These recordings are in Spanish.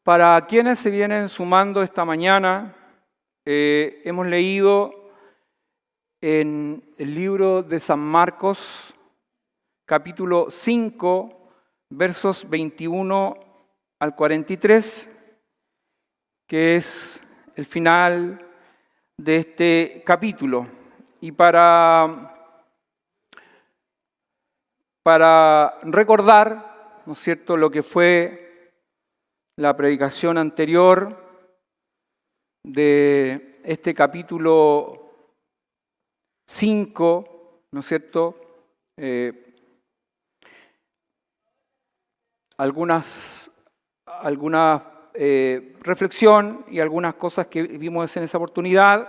Para quienes se vienen sumando esta mañana, hemos leído en el libro de San Marcos, capítulo 5, versos 21 al 43, que es el final de este capítulo. Y para recordar, ¿no es cierto?, lo que fue la predicación anterior de este capítulo 5, ¿no es cierto?, algunas reflexión y algunas cosas que vimos en esa oportunidad.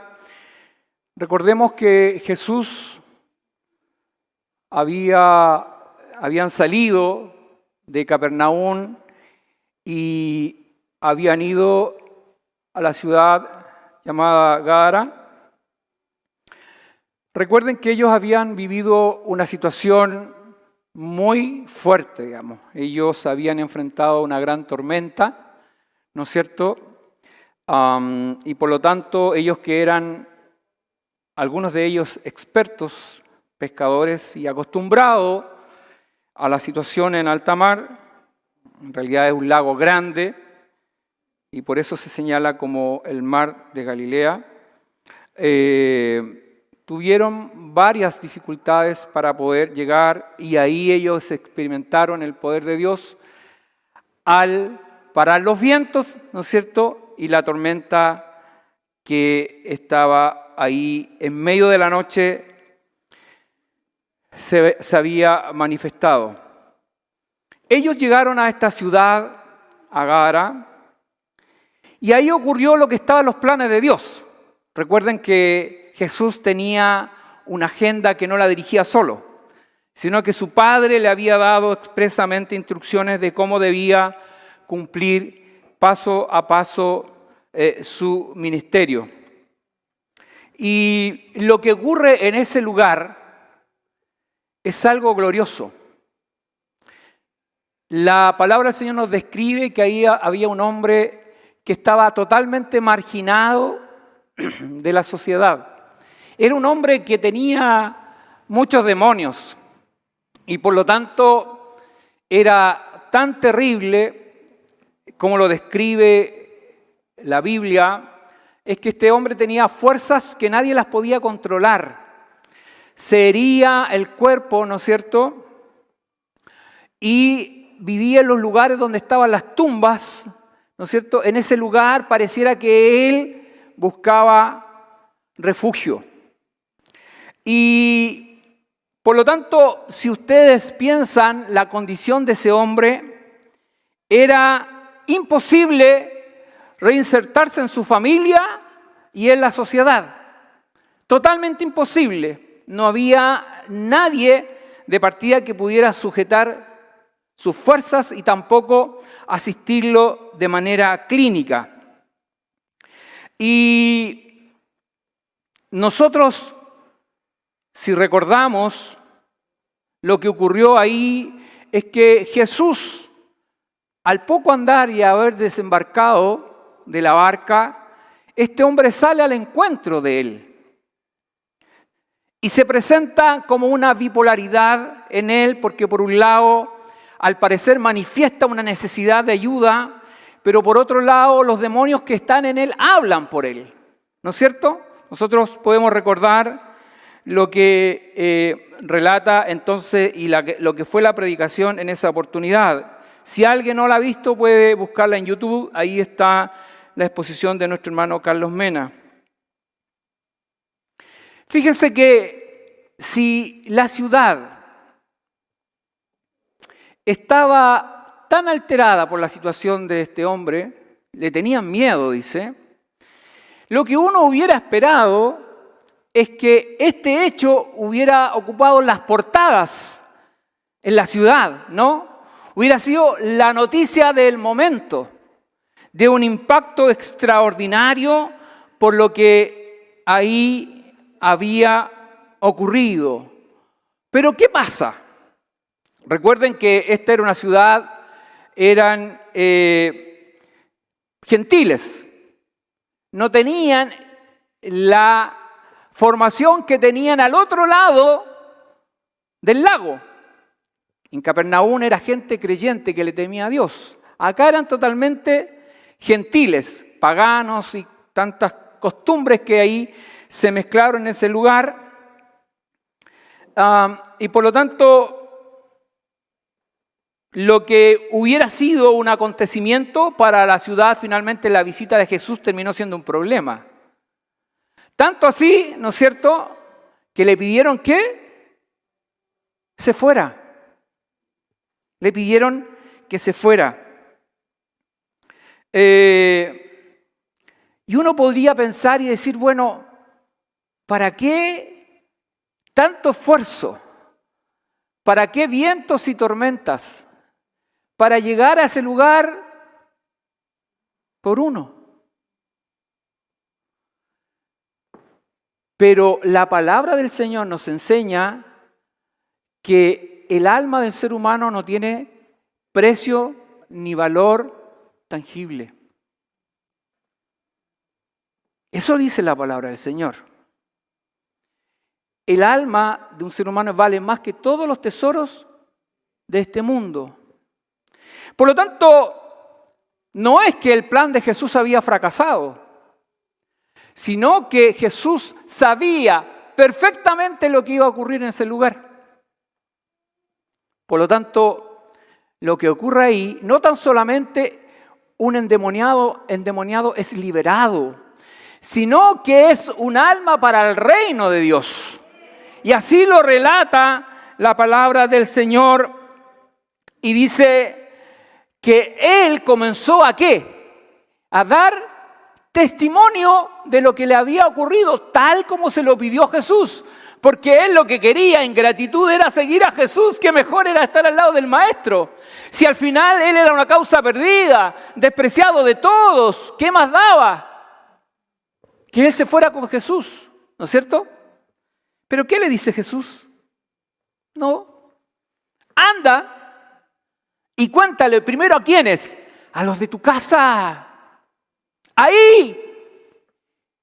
Recordemos que Jesús habían salido de Capernaum y habían ido a la ciudad llamada Gadara. Recuerden que ellos habían vivido una situación muy fuerte, digamos. Ellos habían enfrentado una gran tormenta, ¿no es cierto? Y por lo tanto, ellos que eran, algunos de ellos expertos, pescadores y acostumbrados a la situación en alta mar, en realidad es un lago grande y por eso se señala como el mar de Galilea, tuvieron varias dificultades para poder llegar y ahí ellos experimentaron el poder de Dios al parar los vientos, ¿no es cierto?, y la tormenta que estaba ahí en medio de la noche se había manifestado. Ellos llegaron a esta ciudad, a Gadara, y ahí ocurrió lo que estaba en los planes de Dios. Recuerden que Jesús tenía una agenda que no la dirigía solo, sino que su Padre le había dado expresamente instrucciones de cómo debía cumplir paso a paso su ministerio. Y lo que ocurre en ese lugar es algo glorioso. La palabra del Señor nos describe que ahí había un hombre que estaba totalmente marginado de la sociedad. Era un hombre que tenía muchos demonios y por lo tanto era tan terrible como lo describe la Biblia, es que este hombre tenía fuerzas que nadie las podía controlar. Se hería el cuerpo, ¿no es cierto?, y vivía en los lugares donde estaban las tumbas, ¿no es cierto? En ese lugar pareciera que él buscaba refugio. Y por lo tanto, si ustedes piensan la condición de ese hombre, era imposible reinsertarse en su familia y en la sociedad. Totalmente imposible. No había nadie de partida que pudiera sujetar sus fuerzas y tampoco asistirlo de manera clínica. Y nosotros, si recordamos, lo que ocurrió ahí es que Jesús, al poco andar y haber desembarcado de la barca, este hombre sale al encuentro de él. Y se presenta como una bipolaridad en él, porque por un lado, al parecer manifiesta una necesidad de ayuda, pero por otro lado los demonios que están en él hablan por él, ¿no es cierto? Nosotros podemos recordar lo que relata entonces y lo que fue la predicación en esa oportunidad. Si alguien no la ha visto puede buscarla en YouTube, ahí está la exposición de nuestro hermano Carlos Mena. Fíjense que si la ciudad estaba tan alterada por la situación de este hombre, le tenían miedo, dice, lo que uno hubiera esperado es que este hecho hubiera ocupado las portadas en la ciudad, ¿no? Hubiera sido la noticia del momento, de un impacto extraordinario por lo que ahí había ocurrido. Pero ¿qué pasa? Recuerden que esta era una ciudad, eran gentiles. No tenían la formación que tenían al otro lado del lago. En Capernaum era gente creyente que le temía a Dios. Acá eran totalmente gentiles, paganos y tantas costumbres que ahí se mezclaron en ese lugar. Y por lo tanto, lo que hubiera sido un acontecimiento para la ciudad, finalmente la visita de Jesús terminó siendo un problema. Tanto así, ¿no es cierto?, que le pidieron que se fuera. Le pidieron que se fuera. Y uno podría pensar y decir, bueno, ¿para qué tanto esfuerzo? ¿Para qué vientos y tormentas? Para llegar a ese lugar por uno. Pero la palabra del Señor nos enseña que el alma del ser humano no tiene precio ni valor tangible. Eso dice la palabra del Señor. El alma de un ser humano vale más que todos los tesoros de este mundo. Por lo tanto, no es que el plan de Jesús había fracasado, sino que Jesús sabía perfectamente lo que iba a ocurrir en ese lugar. Por lo tanto, lo que ocurre ahí, no tan solamente un endemoniado es liberado, sino que es un alma para el reino de Dios. Y así lo relata la palabra del Señor y dice que Él comenzó ¿a qué? A dar testimonio de lo que le había ocurrido, tal como se lo pidió Jesús. Porque Él lo que quería en gratitud era seguir a Jesús, que mejor era estar al lado del Maestro. Si al final Él era una causa perdida, despreciado de todos, ¿qué más daba? Que Él se fuera con Jesús, ¿no es cierto? ¿Pero qué le dice Jesús? No, anda y cuéntale primero a quiénes, a los de tu casa. Ahí,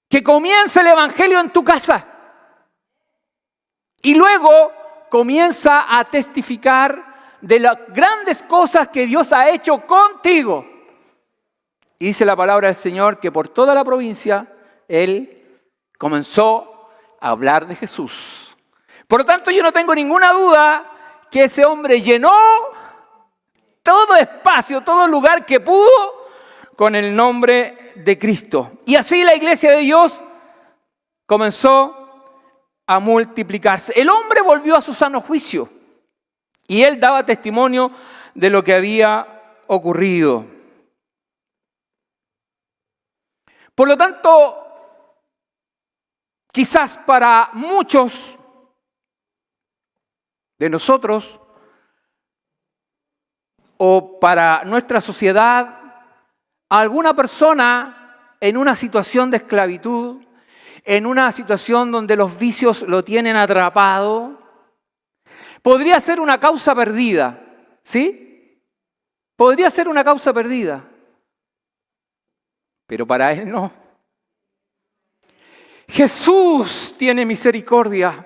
que comience el evangelio en tu casa. Y luego comienza a testificar de las grandes cosas que Dios ha hecho contigo. Y dice la palabra del Señor que por toda la provincia Él comenzó a hablar de Jesús. Por lo tanto, yo no tengo ninguna duda que ese hombre llenó todo espacio, todo lugar que pudo con el nombre de Cristo. Y así la iglesia de Dios comenzó a multiplicarse. El hombre volvió a su sano juicio y él daba testimonio de lo que había ocurrido. Por lo tanto, quizás para muchos de nosotros o para nuestra sociedad, alguna persona en una situación de esclavitud, en una situación donde los vicios lo tienen atrapado, podría ser una causa perdida, ¿sí? Podría ser una causa perdida, pero para él no. Jesús tiene misericordia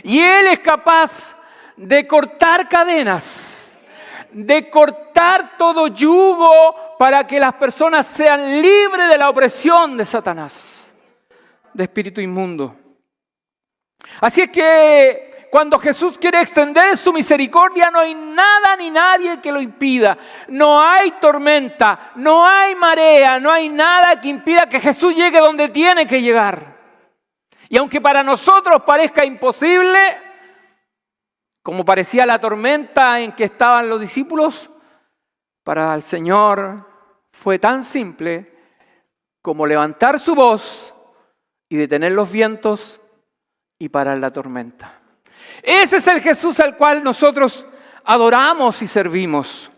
y Él es capaz de cortar cadenas, de cortar todo yugo para que las personas sean libres de la opresión de Satanás, de espíritu inmundo. Así es que cuando Jesús quiere extender su misericordia, no hay nada ni nadie que lo impida. No hay tormenta, no hay marea, no hay nada que impida que Jesús llegue donde tiene que llegar. Y aunque para nosotros parezca imposible, como parecía la tormenta en que estaban los discípulos, para el Señor fue tan simple como levantar su voz y detener los vientos y parar la tormenta. Ese es el Jesús al cual nosotros adoramos y servimos.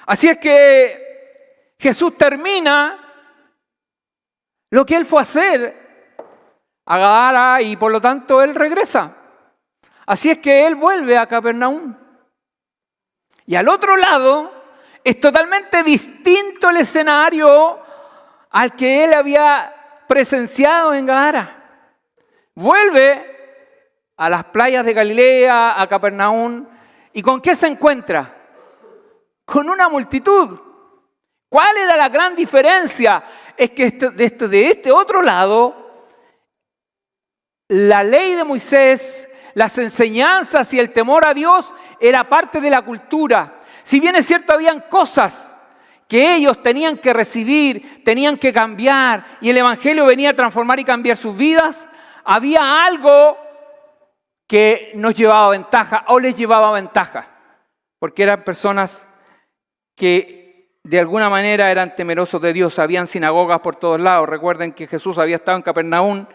Así es que Jesús termina lo que Él fue a hacer a Gadara y por lo tanto Él regresa. Así es que Él vuelve a Capernaum. Y al otro lado Es totalmente distinto el escenario al que él había presenciado en Gadara. Vuelve a las playas de Galilea, a Capernaum, ¿y con qué se encuentra? Con una multitud. ¿Cuál era la gran diferencia? Es que de este otro lado, la ley de Moisés, las enseñanzas y el temor a Dios era parte de la cultura. Si bien es cierto, habían cosas que ellos tenían que recibir, tenían que cambiar, y el Evangelio venía a transformar y cambiar sus vidas, había algo que nos llevaba ventaja o les llevaba ventaja, porque eran personas que de alguna manera eran temerosos de Dios. Habían sinagogas por todos lados. Recuerden que Jesús había estado en Capernaum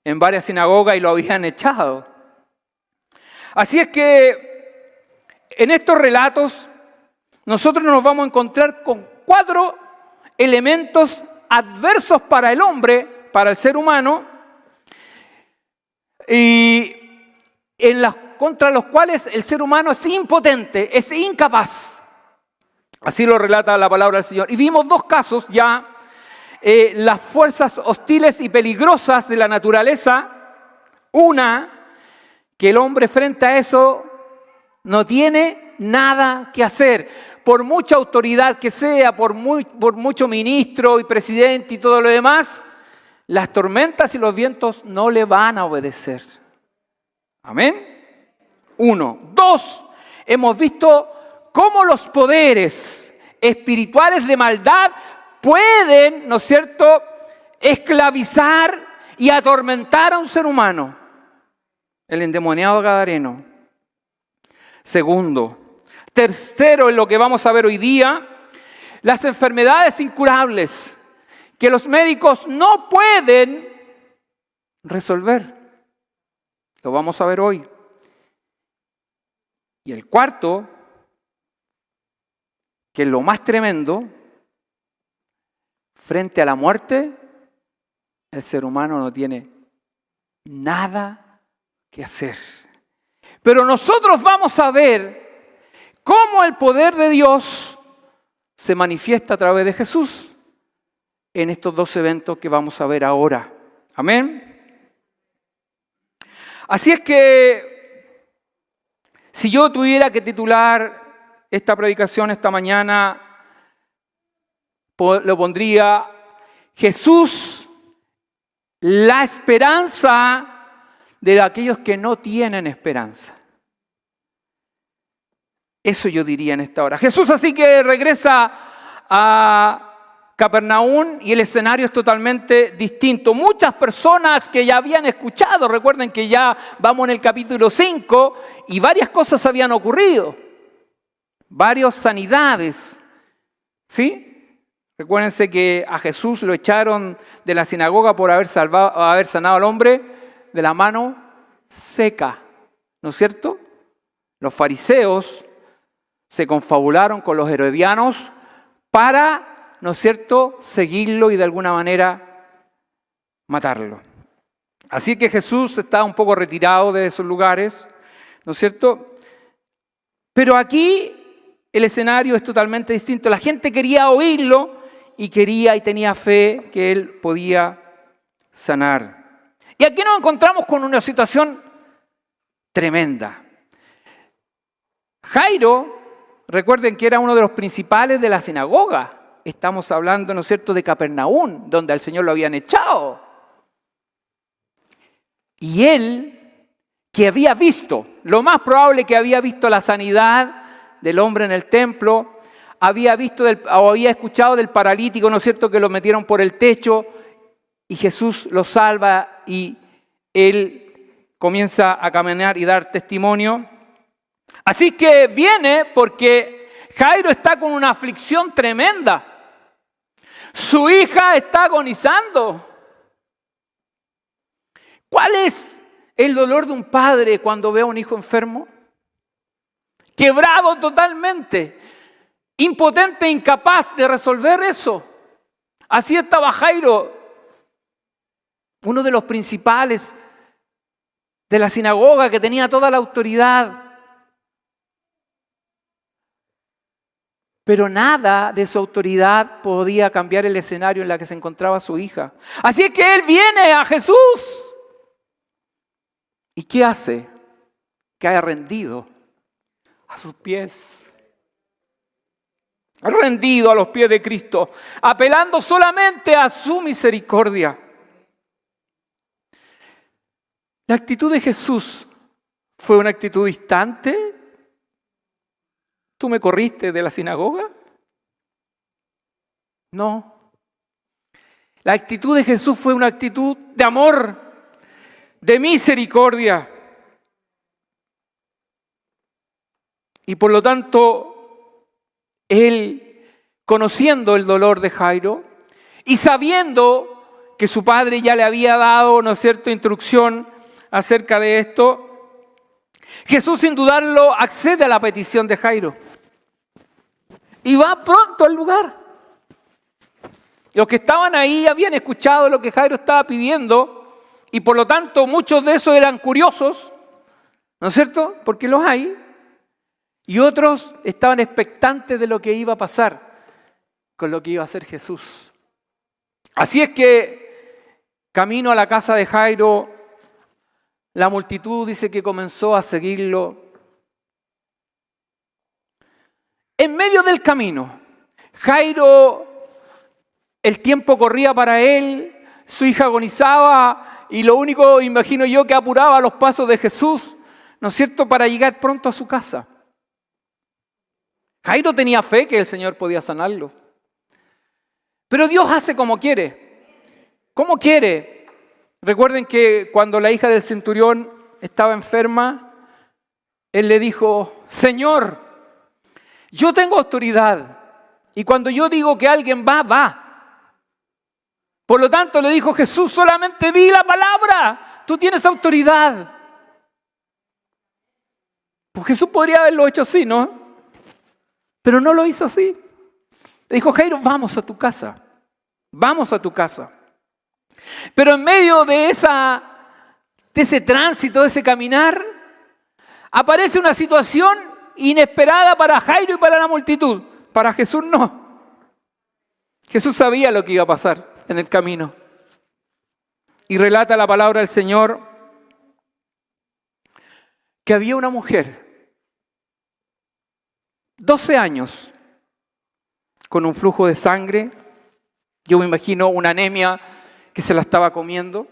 en varias sinagogas y lo habían echado. Así es que en estos relatos nosotros nos vamos a encontrar con 4 elementos adversos para el hombre, para el ser humano, y contra los cuales el ser humano es impotente, es incapaz. Así lo relata la palabra del Señor. Y vimos 2 casos ya, las fuerzas hostiles y peligrosas de la naturaleza. Una, que el hombre frente a eso no tiene nada que hacer. Por mucha autoridad que sea, por mucho ministro y presidente y todo lo demás, las tormentas y los vientos no le van a obedecer. Amén. 1. 2, hemos visto cómo los poderes espirituales de maldad pueden, ¿no es cierto?, esclavizar y atormentar a un ser humano. El endemoniado gadareno. Segundo. Tercero, en lo que vamos a ver hoy día, las enfermedades incurables que los médicos no pueden resolver. Lo vamos a ver hoy. Y el cuarto, que es lo más tremendo, frente a la muerte, el ser humano no tiene nada que hacer. Pero nosotros vamos a ver cómo el poder de Dios se manifiesta a través de Jesús en estos 2 eventos que vamos a ver ahora. Amén. Así es que si yo tuviera que titular esta predicación esta mañana, lo pondría: Jesús, la esperanza de aquellos que no tienen esperanza. Eso yo diría en esta hora. Jesús así que regresa a Capernaum y el escenario es totalmente distinto. Muchas personas que ya habían escuchado, recuerden que ya vamos en el capítulo 5 y varias cosas habían ocurrido. Varias sanidades, ¿sí? Recuérdense que a Jesús lo echaron de la sinagoga por haber sanado al hombre de la mano seca, ¿no es cierto? Los fariseos se confabularon con los herodianos para, ¿no es cierto?, seguirlo y de alguna manera matarlo. Así que Jesús está un poco retirado de esos lugares, ¿no es cierto? Pero aquí el escenario es totalmente distinto. La gente quería oírlo y tenía fe que él podía sanar. Y aquí nos encontramos con una situación tremenda. Jairo, recuerden que era uno de los principales de la sinagoga. Estamos hablando, ¿no es cierto?, de Capernaum, donde al Señor lo habían echado. Y él, que había visto, lo más probable que había visto la sanidad del hombre en el templo, había escuchado del paralítico, ¿no es cierto?, que lo metieron por el techo y Jesús lo salva y él comienza a caminar y dar testimonio. Así que viene porque Jairo está con una aflicción tremenda. Su hija está agonizando. ¿Cuál es el dolor de un padre cuando ve a un hijo enfermo? Quebrado totalmente, impotente, incapaz de resolver eso. Así estaba Jairo, uno de los principales de la sinagoga que tenía toda la autoridad. Pero nada de su autoridad podía cambiar el escenario en el que se encontraba su hija. Así es que él viene a Jesús. ¿Y qué hace? Cae rendido a sus pies. Rendido a los pies de Cristo, apelando solamente a su misericordia. La actitud de Jesús fue una actitud distante. ¿Tú me corriste de la sinagoga? No. La actitud de Jesús fue una actitud de amor, de misericordia. Y por lo tanto, él, conociendo el dolor de Jairo y sabiendo que su padre ya le había dado, ¿no es cierto?, instrucción acerca de esto, Jesús sin dudarlo accede a la petición de Jairo y va pronto al lugar. Los que estaban ahí habían escuchado lo que Jairo estaba pidiendo y por lo tanto muchos de esos eran curiosos, ¿no es cierto?, porque los hay. Y otros estaban expectantes de lo que iba a pasar con lo que iba a hacer Jesús. Así es que, camino a la casa de Jairo, la multitud dice que comenzó a seguirlo. En medio del camino, Jairo, el tiempo corría para él, su hija agonizaba y lo único, imagino yo, que apuraba los pasos de Jesús, ¿no es cierto?, para llegar pronto a su casa. Jairo tenía fe que el Señor podía sanarlo. Pero Dios hace como quiere. ¿Cómo quiere? Recuerden que cuando la hija del centurión estaba enferma, él le dijo: Señor, yo tengo autoridad. Y cuando yo digo que alguien va, va. Por lo tanto, le dijo Jesús: solamente di la palabra. Tú tienes autoridad. Pues Jesús podría haberlo hecho así, ¿no? Pero no lo hizo así. Le dijo: Jairo, vamos a tu casa. Vamos a tu casa. Pero en medio de ese tránsito, de ese caminar, aparece una situación inesperada para Jairo y para la multitud. Para Jesús no. Jesús sabía lo que iba a pasar en el camino. Y relata la palabra del Señor que había una mujer, 12 años, con un flujo de sangre. Yo me imagino una anemia que se la estaba comiendo,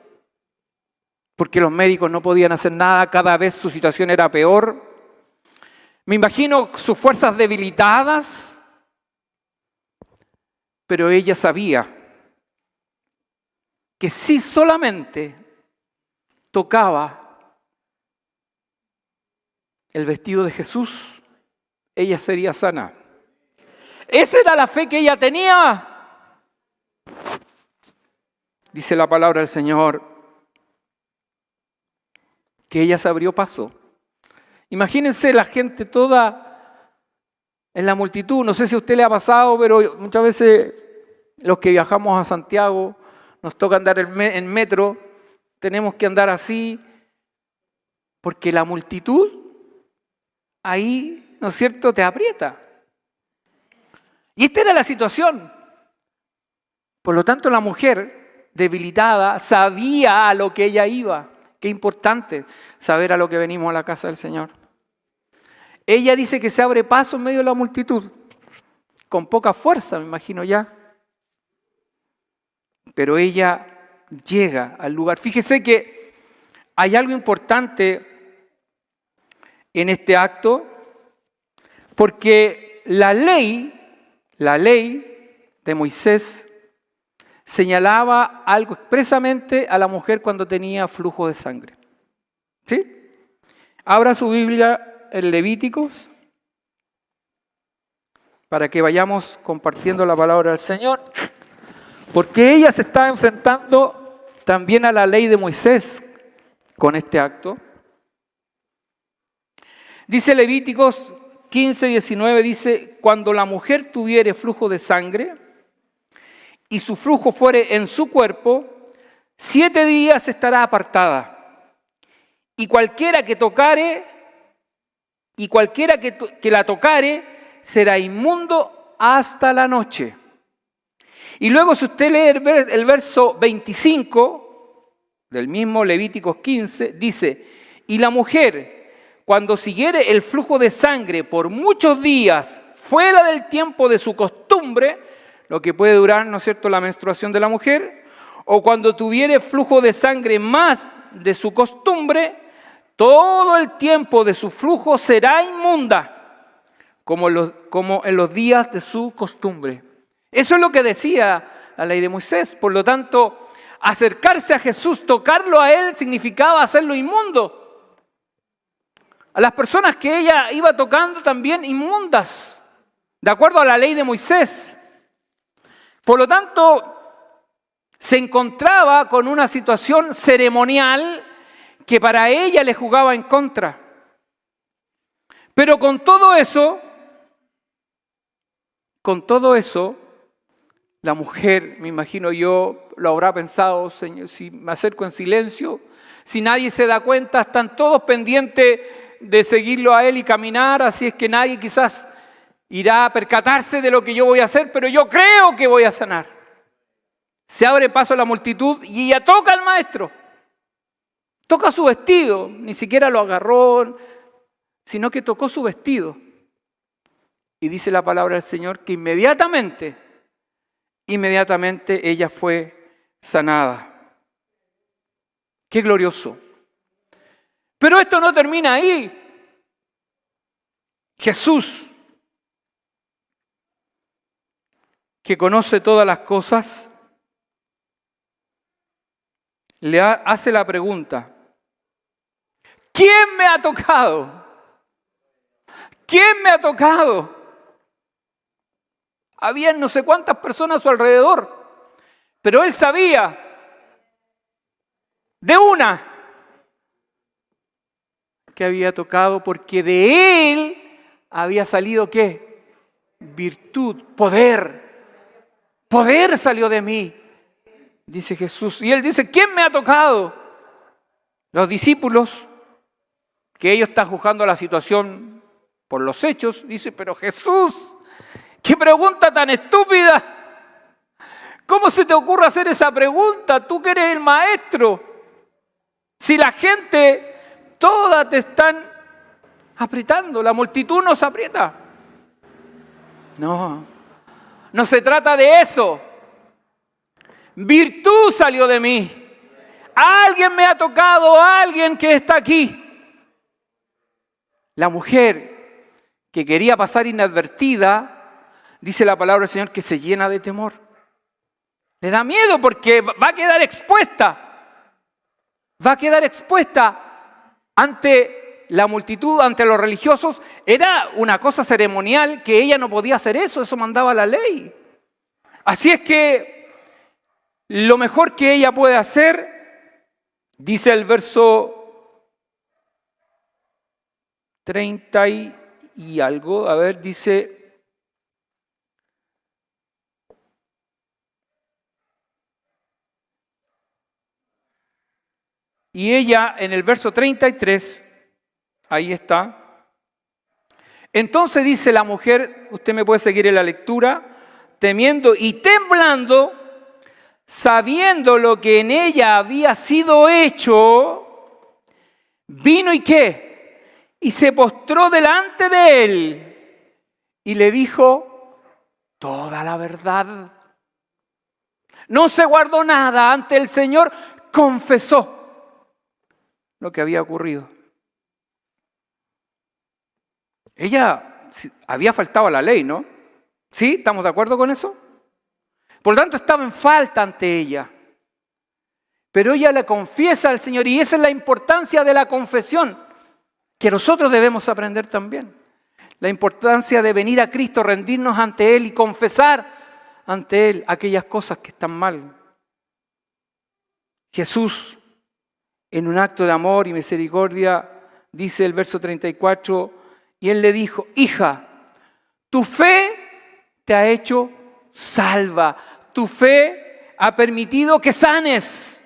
porque los médicos no podían hacer nada, cada vez su situación era peor. Me imagino sus fuerzas debilitadas, pero ella sabía que si solamente tocaba el vestido de Jesús, ella sería sana. Esa era la fe que ella tenía. Dice la palabra del Señor que ella se abrió paso. Imagínense la gente toda en la multitud. No sé si a usted le ha pasado, pero muchas veces los que viajamos a Santiago nos toca andar en metro, tenemos que andar así, porque la multitud ahí, ¿no es cierto?, te aprieta. Y esta era la situación. Por lo tanto, la mujer debilitada sabía a lo que ella iba. Qué importante saber a lo que venimos a la casa del Señor. Ella dice que se abre paso en medio de la multitud, con poca fuerza, me imagino ya. Pero ella llega al lugar. Fíjese que hay algo importante en este acto, porque la ley de Moisés señalaba algo expresamente a la mujer cuando tenía flujo de sangre. ¿Sí? Abra su Biblia en Levíticos para que vayamos compartiendo la palabra del Señor, porque ella se está enfrentando también a la ley de Moisés con este acto. Dice Levíticos 15:19, dice: cuando la mujer tuviere flujo de sangre y su flujo fuere en su cuerpo, 7 días estará apartada. Y cualquiera que la tocare será inmundo hasta la noche. Y luego si usted lee el verso 25 del mismo Levíticos 15, dice, y la mujer, cuando siguiere el flujo de sangre por muchos días fuera del tiempo de su costumbre, lo que puede durar, ¿no es cierto?, la menstruación de la mujer, o cuando tuviere flujo de sangre más de su costumbre, todo el tiempo de su flujo será inmunda, como en los días de su costumbre. Eso es lo que decía la ley de Moisés. Por lo tanto, acercarse a Jesús, tocarlo a Él, significaba hacerlo inmundo. A las personas que ella iba tocando también inmundas, de acuerdo a la ley de Moisés. Por lo tanto, se encontraba con una situación ceremonial que para ella le jugaba en contra. Pero con todo eso, la mujer, me imagino yo, lo habrá pensado, Señor, si me acerco en silencio, si nadie se da cuenta, están todos pendientes de seguirlo a Él y caminar, así es que nadie quizás irá a percatarse de lo que yo voy a hacer, pero yo creo que voy a sanar. Se abre paso a la multitud y ella toca al maestro. Toca su vestido, ni siquiera lo agarró, sino que tocó su vestido. Y dice la palabra del Señor que inmediatamente ella fue sanada. ¡Qué glorioso! Pero esto no termina ahí. Jesús, que conoce todas las cosas, le hace la pregunta: ¿quién me ha tocado? ¿Quién me ha tocado? Había no sé cuántas personas a su alrededor, pero él sabía de una que había tocado, porque de él había salido ¿qué? Virtud, poder. Poder salió de mí, dice Jesús. Y él dice: ¿quién me ha tocado? Los discípulos, que ellos están juzgando la situación por los hechos, dice: pero Jesús, ¡qué pregunta tan estúpida! ¿Cómo se te ocurre hacer esa pregunta? Tú que eres el maestro. Si la gente toda te están apretando, la multitud nos aprieta. No se trata de eso. Virtud salió de mí. Alguien me ha tocado, alguien que está aquí. La mujer que quería pasar inadvertida, dice la palabra del Señor, que se llena de temor. Le da miedo porque va a quedar expuesta. Va a quedar expuesta ante la multitud, ante los religiosos. Era una cosa ceremonial que ella no podía hacer eso mandaba la ley. Así es que lo mejor que ella puede hacer, dice el verso 30 y algo, a ver, dice: y ella en el verso 33, ahí está. Entonces dice la mujer, usted me puede seguir en la lectura, temiendo y temblando, sabiendo lo que en ella había sido hecho, vino y ¿qué? Y se postró delante de él y le dijo toda la verdad. No se guardó nada ante el Señor, confesó lo que había ocurrido. Ella había faltado a la ley, ¿no? ¿Sí? ¿Estamos de acuerdo con eso? Por lo tanto, estaba en falta ante ella. Pero ella le confiesa al Señor, y esa es la importancia de la confesión, que nosotros debemos aprender también. La importancia de venir a Cristo, rendirnos ante Él y confesar ante Él aquellas cosas que están mal. Jesús, en un acto de amor y misericordia, dice el verso 34, y Él le dijo: hija, tu fe te ha hecho salva, tu fe ha permitido que sanes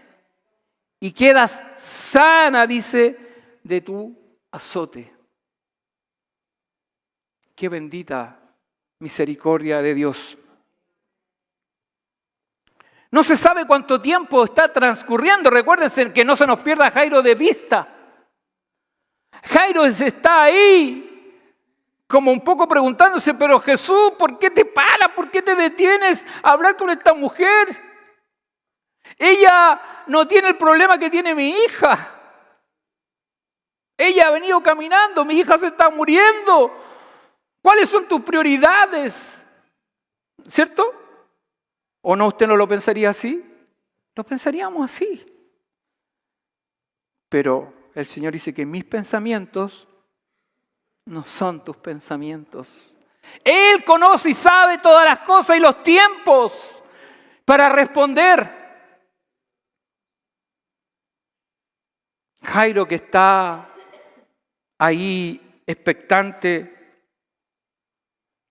y quedas sana, dice, de tu azote. Qué bendita misericordia de Dios. No se sabe cuánto tiempo está transcurriendo. Recuérdense que no se nos pierda Jairo de vista. Jairo está ahí como un poco preguntándose, pero Jesús, ¿por qué te paras? ¿Por qué te detienes a hablar con esta mujer? Ella no tiene el problema que tiene mi hija. Ella ha venido caminando, mi hija se está muriendo. ¿Cuáles son tus prioridades? ¿Cierto? ¿O no, usted no lo pensaría así? Lo pensaríamos así. Pero el Señor dice que mis pensamientos no son tus pensamientos. Él conoce y sabe todas las cosas y los tiempos para responder. Jairo, que está ahí expectante,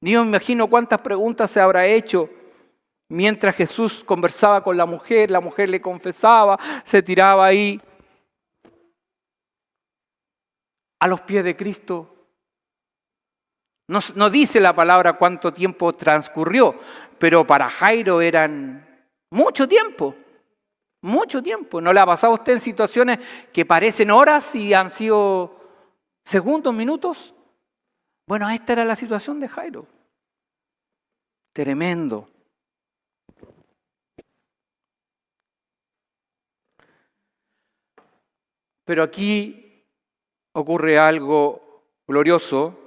ni me imagino cuántas preguntas se habrá hecho mientras Jesús conversaba con la mujer le confesaba, se tiraba ahí a los pies de Cristo. No dice la palabra cuánto tiempo transcurrió, pero para Jairo eran mucho tiempo. Mucho tiempo. ¿No le ha pasado a usted en situaciones que parecen horas y han sido segundos, minutos? Bueno, esta era la situación de Jairo. Tremendo. Pero aquí ocurre algo glorioso.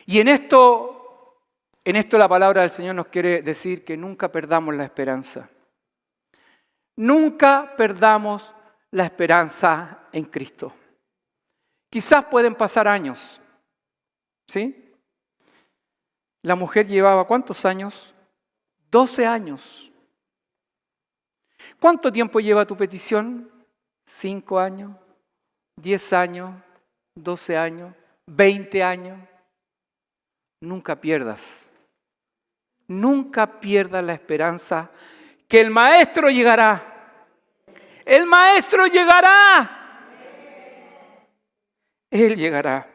Y en esto la palabra del Señor nos quiere decir que nunca perdamos la esperanza. Nunca perdamos la esperanza en Cristo. Quizás pueden pasar años, ¿sí? La mujer llevaba ¿cuántos años? 12 años. ¿Cuánto tiempo lleva tu petición? 5 años, 10 años, 12 años, 20 años. Nunca pierdas la esperanza que el Maestro llegará. El Maestro llegará. Él llegará.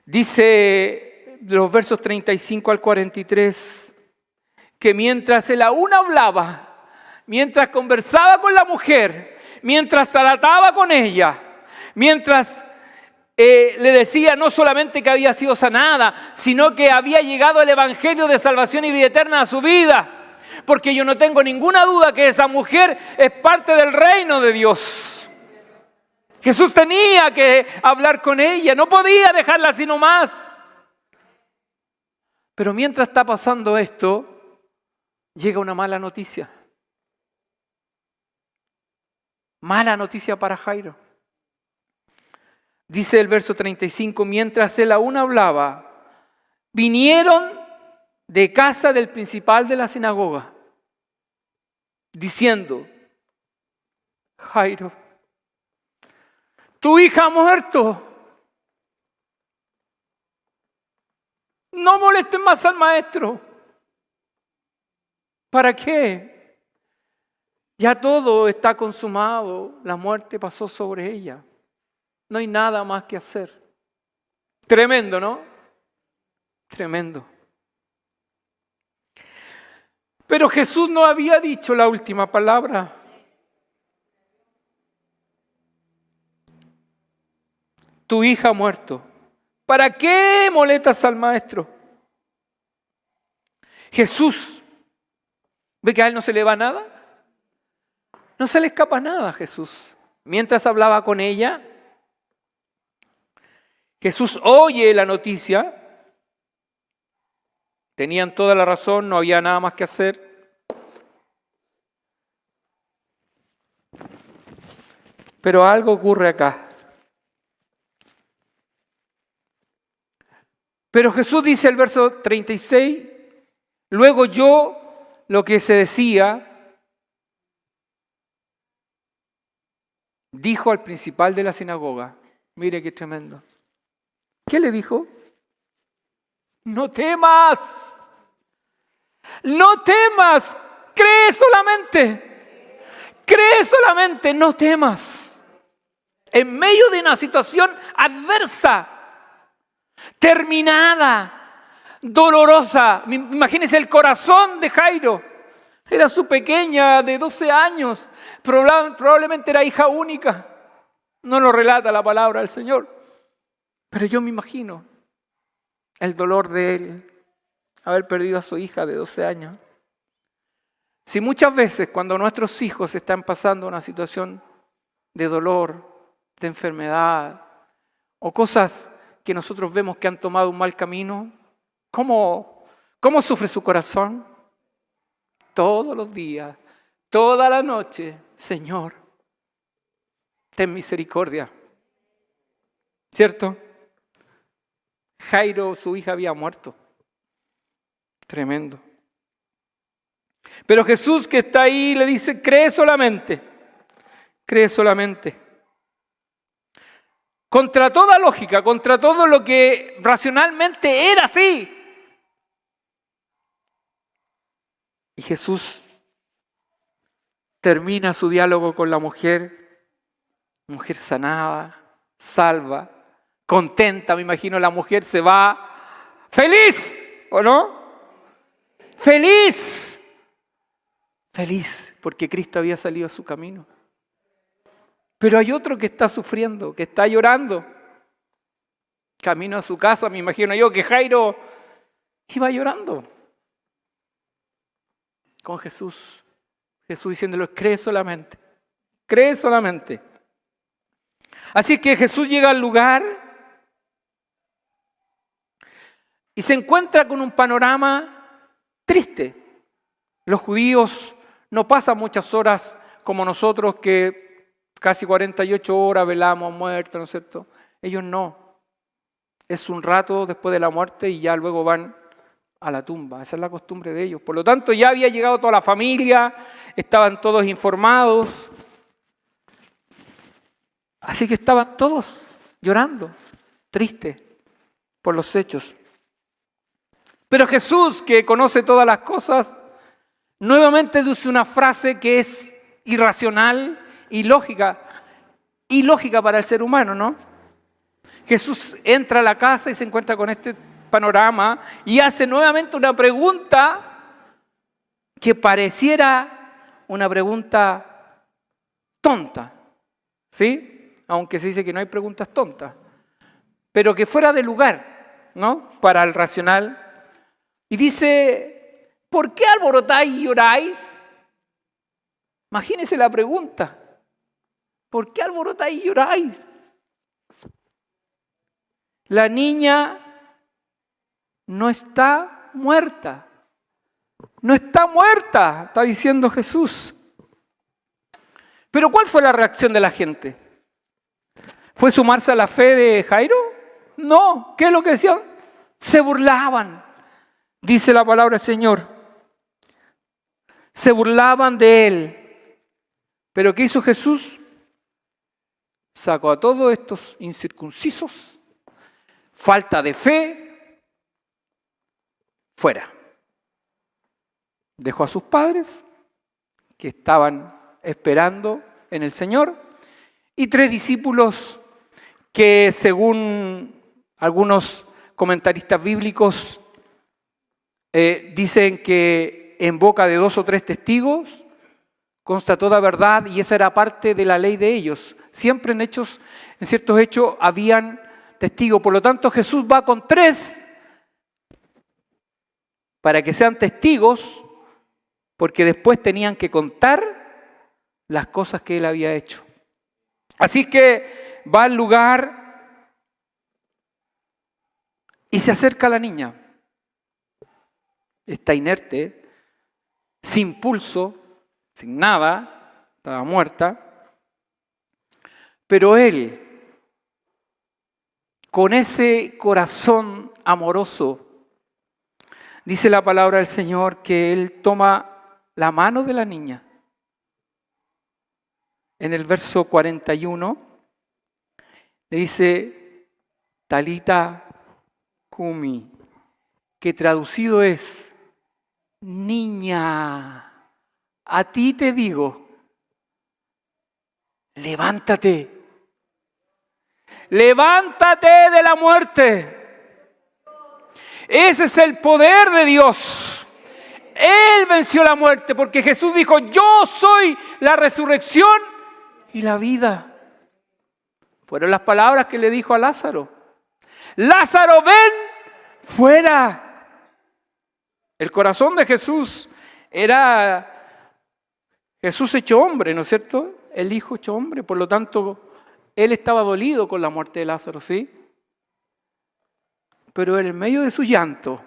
Dice los versos 35 al 43 que mientras él aún hablaba, mientras conversaba con la mujer, mientras trataba con ella, mientras le decía no solamente que había sido sanada, sino que había llegado el evangelio de salvación y vida eterna a su vida. Porque yo no tengo ninguna duda que esa mujer es parte del reino de Dios. Jesús tenía que hablar con ella, no podía dejarla así nomás. Pero mientras está pasando esto, llega una mala noticia. Mala noticia para Jairo. Dice el verso 35, mientras él aún hablaba, vinieron de casa del principal de la sinagoga, diciendo, Jairo, tu hija ha muerto. No molestes más al maestro. ¿Para qué? Ya todo está consumado. La muerte pasó sobre ella. No hay nada más que hacer. Tremendo, ¿no? Tremendo. Pero Jesús no había dicho la última palabra. Tu hija ha muerto. ¿Para qué molestas al maestro? Jesús, ¿ve que a él no se le va nada? No se le escapa nada a Jesús. Mientras hablaba con ella, Jesús oye la noticia. Tenían toda la razón, no había nada más que hacer. Pero algo ocurre acá. Pero Jesús dice el verso 36, luego yo lo que se decía, dijo al principal de la sinagoga. Mire qué tremendo. ¿Qué le dijo? No temas, no temas, cree solamente, no temas. En medio de una situación adversa, terminada, dolorosa. Imagínense el corazón de Jairo. Era su pequeña de 12 años, probablemente era hija única. No lo relata la palabra del Señor, pero yo me imagino el dolor de él, haber perdido a su hija de 12 años. Si muchas veces cuando nuestros hijos están pasando una situación de dolor, de enfermedad, o cosas que nosotros vemos que han tomado un mal camino, ¿cómo sufre su corazón? Todos los días, toda la noche, Señor, ten misericordia. ¿Cierto? Jairo, su hija, había muerto. Tremendo. Pero Jesús, que está ahí, le dice, cree solamente. Cree solamente. Contra toda lógica, contra todo lo que racionalmente era así. Y Jesús termina su diálogo con la mujer sanada, salva, contenta. Me imagino la mujer se va feliz, ¿o no? Feliz, feliz, porque Cristo había salido a su camino. Pero hay otro que está sufriendo, que está llorando. Camino a su casa, me imagino yo que Jairo iba llorando con Jesús. Jesús diciéndole, cree solamente, cree solamente. Así que Jesús llega al lugar y se encuentra con un panorama triste. Los judíos no pasan muchas horas como nosotros, que casi 48 horas velamos a muertos, ¿no es cierto? Ellos no. Es un rato después de la muerte y ya luego van a la tumba. Esa es la costumbre de ellos. Por lo tanto, ya había llegado toda la familia, estaban todos informados. Así que estaban todos llorando, tristes por los hechos. Pero Jesús, que conoce todas las cosas, nuevamente dice una frase que es irracional y lógica para el ser humano, ¿no? Jesús entra a la casa y se encuentra con este panorama y hace nuevamente una pregunta que pareciera una pregunta tonta, ¿sí? Aunque se dice que no hay preguntas tontas, pero que fuera de lugar, ¿no? Para el racional. Y dice, ¿por qué alborotáis y lloráis? Imagínense la pregunta. ¿Por qué alborotáis y lloráis? La niña no está muerta. No está muerta, está diciendo Jesús. Pero ¿cuál fue la reacción de la gente? ¿Fue sumarse a la fe de Jairo? No. ¿Qué es lo que decían? Se burlaban, dice la palabra del Señor. Se burlaban de él. ¿Pero qué hizo Jesús? Sacó a todos estos incircuncisos, falta de fe, fuera. Dejó a sus padres, que estaban esperando en el Señor, y 3 discípulos que, según algunos comentaristas bíblicos, dicen que en boca de 2 o 3 testigos consta toda verdad, y esa era parte de la ley de ellos. Siempre en ciertos hechos habían testigos. Por lo tanto, Jesús va con 3 para que sean testigos, porque después tenían que contar las cosas que él había hecho. Así que va al lugar y se acerca a la niña. Está inerte, sin pulso, sin nada, estaba muerta. Pero él, con ese corazón amoroso, dice la palabra del Señor que él toma la mano de la niña. En el verso 41 le dice, Talita Cumi, que traducido es, niña, a ti te digo, levántate. Levántate de la muerte. Ese es el poder de Dios. Él venció la muerte porque Jesús dijo: yo soy la resurrección y la vida. Fueron las palabras que le dijo a Lázaro. Lázaro, ven fuera. El corazón de Jesús era Jesús hecho hombre, ¿no es cierto? El Hijo hecho hombre, por lo tanto, Él estaba dolido con la muerte de Lázaro, ¿sí? Pero en medio de su llanto,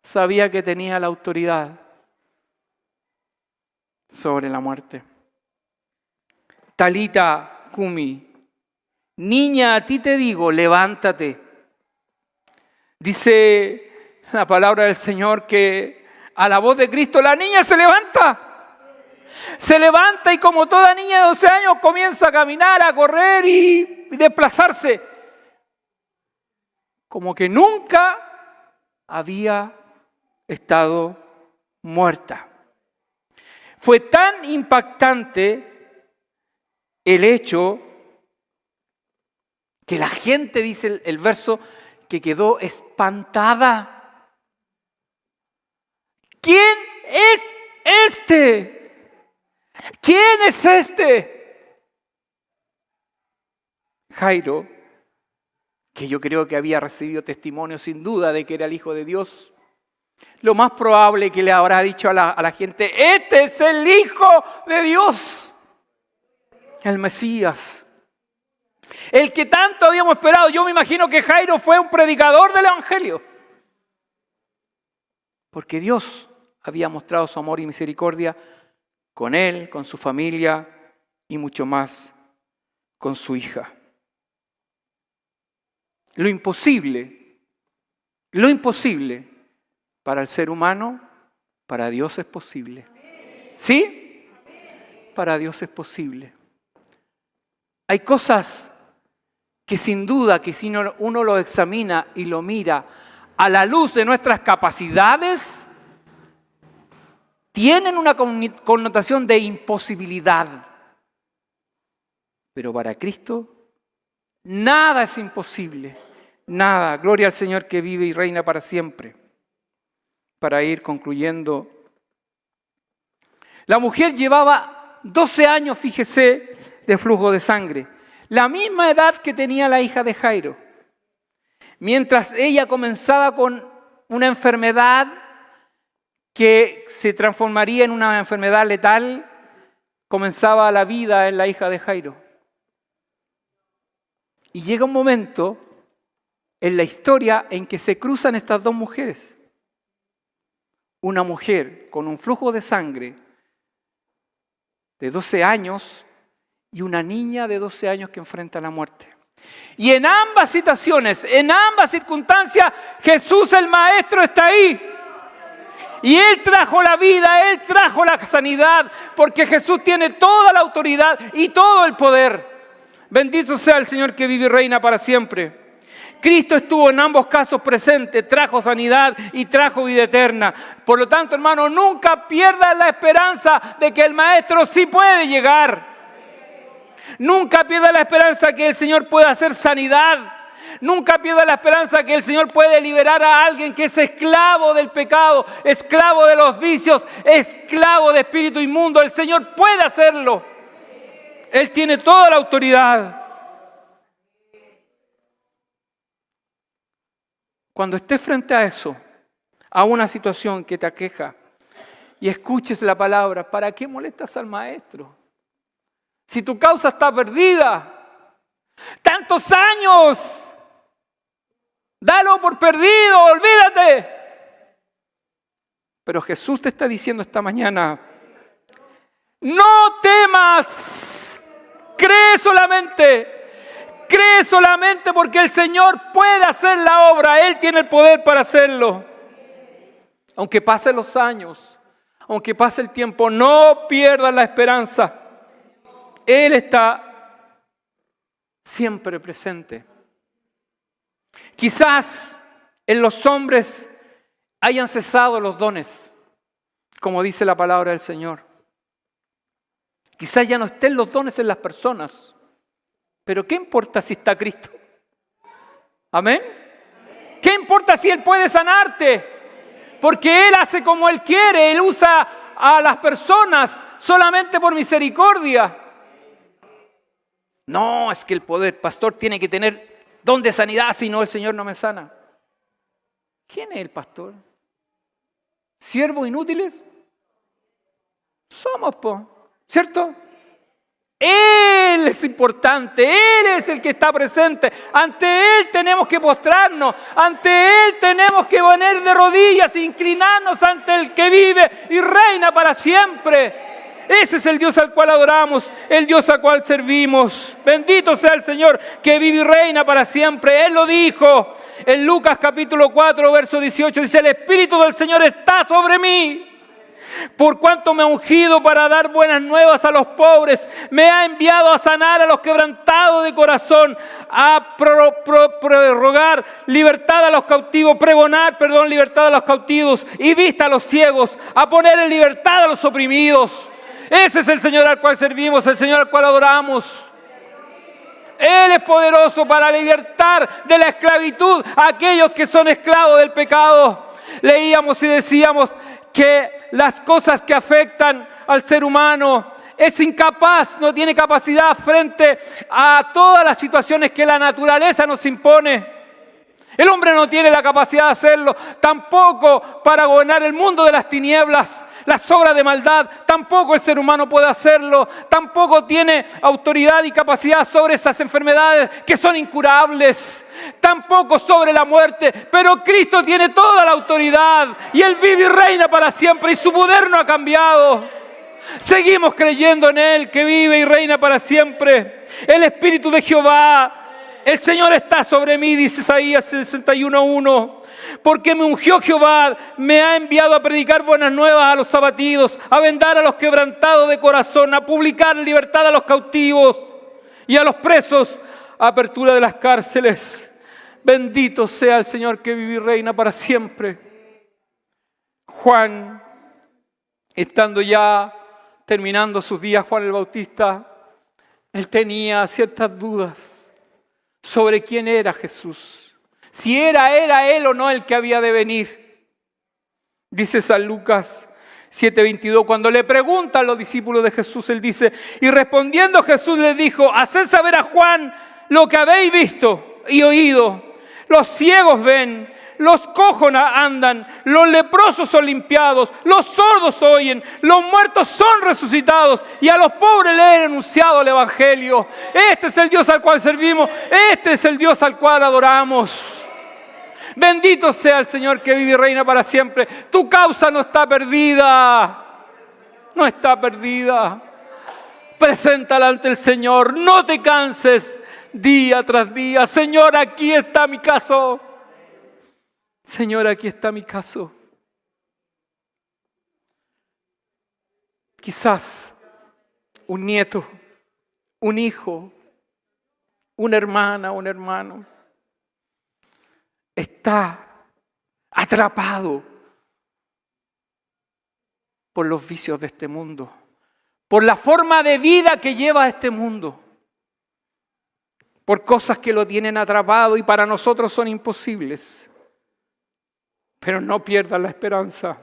sabía que tenía la autoridad sobre la muerte. Talita Kumi, niña, a ti te digo, levántate. Dice la palabra del Señor que a la voz de Cristo la niña se levanta. Se levanta y como toda niña de 12 años comienza a caminar, a correr y desplazarse. Como que nunca había estado muerta. Fue tan impactante el hecho que la gente, dice el verso, que quedó espantada. ¿Quién es este? ¿Quién es este? Jairo, que yo creo que había recibido testimonio sin duda de que era el Hijo de Dios, lo más probable que le habrá dicho a la gente: este es el Hijo de Dios, el Mesías, el que tanto habíamos esperado. Yo me imagino que Jairo fue un predicador del Evangelio, porque Dios había mostrado su amor y misericordia con él, con su familia y mucho más con su hija. Lo imposible para el ser humano, para Dios es posible. ¿Sí? Para Dios es posible. Hay cosas que sin duda, que si uno lo examina y lo mira a la luz de nuestras capacidades, tienen una connotación de imposibilidad. Pero para Cristo, nada es imposible. Nada. Gloria al Señor que vive y reina para siempre. Para ir concluyendo. La mujer llevaba 12 años, fíjese, de flujo de sangre. La misma edad que tenía la hija de Jairo. Mientras ella comenzaba con una enfermedad que se transformaría en una enfermedad letal, comenzaba la vida en la hija de Jairo. Y llega un momento en la historia en que se cruzan estas dos mujeres. Una mujer con un flujo de sangre de 12 años y una niña de 12 años que enfrenta la muerte. Y en ambas situaciones, en ambas circunstancias, Jesús el Maestro está ahí. Y Él trajo la vida, Él trajo la sanidad, porque Jesús tiene toda la autoridad y todo el poder. Bendito sea el Señor que vive y reina para siempre. Cristo estuvo en ambos casos presente, trajo sanidad y trajo vida eterna. Por lo tanto, hermano, nunca pierdas la esperanza de que el Maestro sí puede llegar. Nunca pierdas la esperanza que el Señor puede hacer sanidad. Nunca pierda la esperanza que el Señor puede liberar a alguien que es esclavo del pecado, esclavo de los vicios, esclavo de espíritu inmundo. El Señor puede hacerlo. Él tiene toda la autoridad. Cuando estés frente a eso, a una situación que te aqueja, y escuches la palabra, ¿para qué molestas al Maestro? Si tu causa está perdida, tantos años, dalo por perdido, olvídate. Pero Jesús te está diciendo esta mañana: no temas, cree solamente porque el Señor puede hacer la obra, Él tiene el poder para hacerlo. Aunque pasen los años, aunque pase el tiempo, no pierdas la esperanza. Él está siempre presente. Quizás en los hombres hayan cesado los dones, como dice la palabra del Señor. Quizás ya no estén los dones en las personas, pero ¿qué importa si está Cristo? ¿Amén? ¿Qué importa si Él puede sanarte? Porque Él hace como Él quiere. Él usa a las personas solamente por misericordia. No, es que el poder, pastor, tiene que tener don de sanidad, si no el Señor no me sana. ¿Quién es el pastor? ¿Siervos inútiles? Somos, ¿cierto? Él es importante, Él es el que está presente. Ante Él tenemos que postrarnos, ante Él tenemos que poner de rodillas, inclinarnos ante el que vive y reina para siempre. Ese es el Dios al cual adoramos, el Dios al cual servimos. Bendito sea el Señor que vive y reina para siempre. Él lo dijo en Lucas capítulo 4, verso 18. Dice: el Espíritu del Señor está sobre mí, por cuanto me ha ungido para dar buenas nuevas a los pobres. Me ha enviado a sanar a los quebrantados de corazón, a prorrogar libertad a los cautivos, pregonar, libertad a los cautivos y vista a los ciegos, a poner en libertad a los oprimidos. Ese es el Señor al cual servimos, el Señor al cual adoramos. Él es poderoso para libertar de la esclavitud a aquellos que son esclavos del pecado. Leíamos y decíamos que las cosas que afectan al ser humano es incapaz, no tiene capacidad frente a todas las situaciones que la naturaleza nos impone. El hombre no tiene la capacidad de hacerlo, tampoco para gobernar el mundo de las tinieblas, las obras de maldad, tampoco el ser humano puede hacerlo, tampoco tiene autoridad y capacidad sobre esas enfermedades que son incurables, tampoco sobre la muerte, pero Cristo tiene toda la autoridad y Él vive y reina para siempre y su poder no ha cambiado. Seguimos creyendo en Él que vive y reina para siempre. El Espíritu de Jehová, el Señor está sobre mí, dice Isaías 61:1. Porque me ungió Jehová, me ha enviado a predicar buenas nuevas a los abatidos, a vendar a los quebrantados de corazón, a publicar libertad a los cautivos y a los presos, apertura de las cárceles. Bendito sea el Señor que vive y reina para siempre. Juan, estando ya terminando sus días, Juan el Bautista, él tenía ciertas dudas sobre quién era Jesús. Si era Él o no el que había de venir. Dice San Lucas 7:22, cuando le preguntan los discípulos de Jesús, Él dice: y respondiendo Jesús les dijo: haced saber a Juan lo que habéis visto y oído. Los ciegos ven, los cojos andan, los leprosos son limpiados, los sordos oyen, los muertos son resucitados y a los pobres le he anunciado el Evangelio. Este es el Dios al cual servimos, este es el Dios al cual adoramos. Bendito sea el Señor que vive y reina para siempre. Tu causa no está perdida, no está perdida. Preséntala ante el Señor, no te canses día tras día. Señor, aquí está mi caso. Señor, aquí está mi caso. Quizás un nieto, un hijo, una hermana, un hermano está atrapado por los vicios de este mundo, por la forma de vida que lleva este mundo, por cosas que lo tienen atrapado y para nosotros son imposibles. Pero no pierdas la esperanza.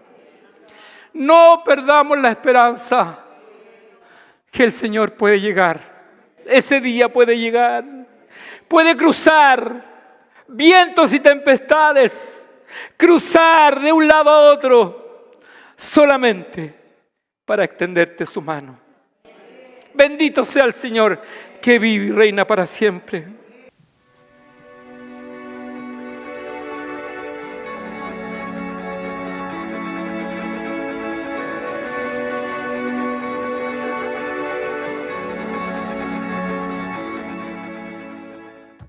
No perdamos la esperanza que el Señor puede llegar. Ese día puede llegar. Puede cruzar vientos y tempestades. Cruzar de un lado a otro solamente para extenderte su mano. Bendito sea el Señor que vive y reina para siempre.